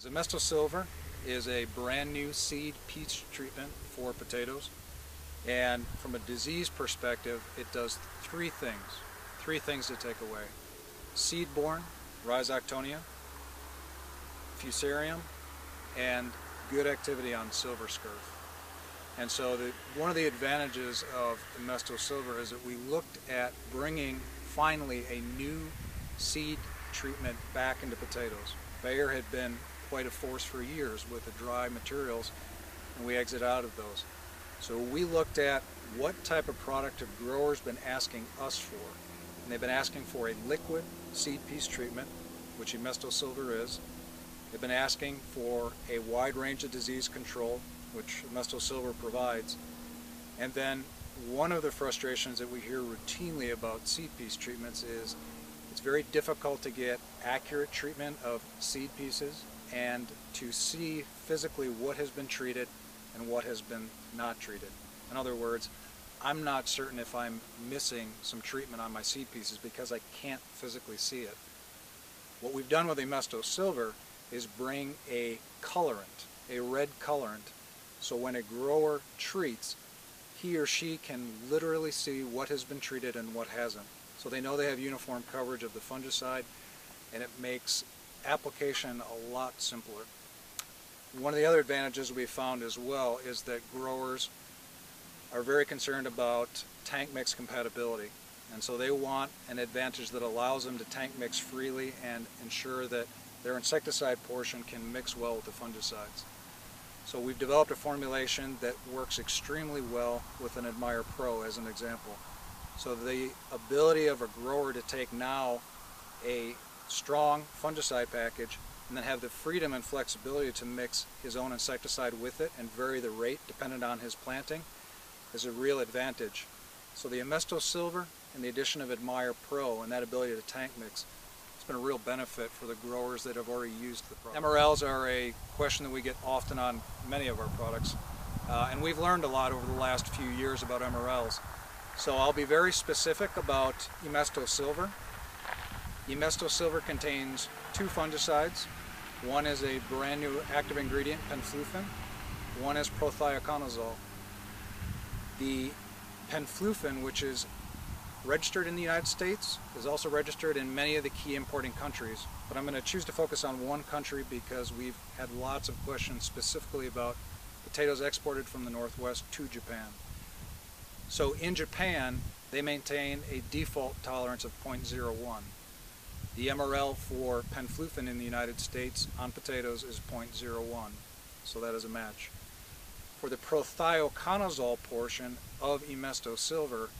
Emesto Silver is a brand new seed peach treatment for potatoes, and from a disease perspective it does three things to take away: seed-borne rhizoctonia, fusarium, and good activity on silver scurf. And so one of the advantages of Emesto Silver is that we looked at bringing finally a new seed treatment back into potatoes. Bayer had been quite a force for years with the dry materials, and we exit out of those. So we looked at what type of product have growers been asking us for. And they've been asking for a liquid seed piece treatment, which Emesto Silver is. They've been asking for a wide range of disease control, which Emesto Silver provides. And then one of the frustrations that we hear routinely about seed piece treatments is it's very difficult to get accurate treatment of seed pieces and to see physically what has been treated and what has been not treated. In other words, I'm not certain if I'm missing some treatment on my seed pieces because I can't physically see it. What we've done with Emesto Silver is bring a colorant, a red colorant, so when a grower treats, he or she can literally see what has been treated and what hasn't. So they know they have uniform coverage of the fungicide, and it makes application a lot simpler. One of the other advantages we found as well is that growers are very concerned about tank mix compatibility, and so they want an advantage that allows them to tank mix freely and ensure that their insecticide portion can mix well with the fungicides. So we've developed a formulation that works extremely well with an Admire Pro as an example. So the ability of a grower to take now a strong fungicide package and then have the freedom and flexibility to mix his own insecticide with it and vary the rate dependent on his planting is a real advantage. So the Emesto Silver and the addition of Admire Pro and that ability to tank mix, it's been a real benefit for the growers that have already used the product. MRLs are a question that we get often on many of our products, and we've learned a lot over the last few years about MRLs. So I'll be very specific about Emesto Silver. Emesto Silver contains two fungicides. One is a brand new active ingredient, penflufen. One is prothioconazole. The penflufen, which is registered in the United States, is also registered in many of the key importing countries. But I'm going to choose to focus on one country because we've had lots of questions specifically about potatoes exported from the Northwest to Japan. So in Japan, they maintain a default tolerance of 0.01. The MRL for penflufen in the United States on potatoes is 0.01, so that is a match. For the prothioconazole portion of Emesto Silver,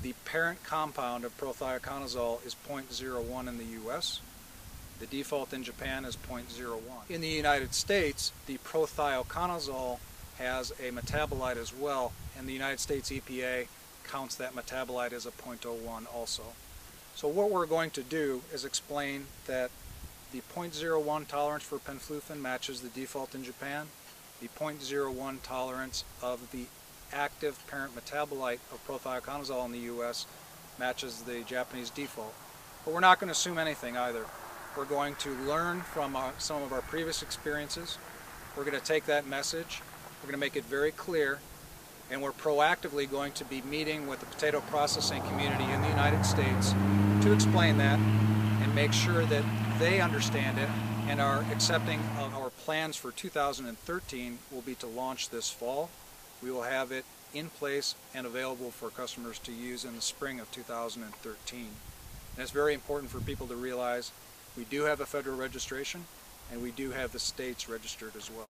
the parent compound of prothioconazole is 0.01 in the US. The default in Japan is 0.01. In the United States, the prothioconazole has a metabolite as well, and the United States EPA counts that metabolite as a 0.01 also. So what we're going to do is explain that the 0.01 tolerance for penflufen matches the default in Japan. The 0.01 tolerance of the active parent metabolite of prothioconazole in the US matches the Japanese default. But we're not going to assume anything either. We're going to learn from some of our previous experiences. We're going to take that message, we're going to make it very clear, and we're proactively going to be meeting with the potato processing community in the United States to explain that and make sure that they understand it and are accepting of our plans for 2013 will be to launch this fall. We will have it in place and available for customers to use in the spring of 2013. And it's very important for people to realize we do have a federal registration and we do have the states registered as well.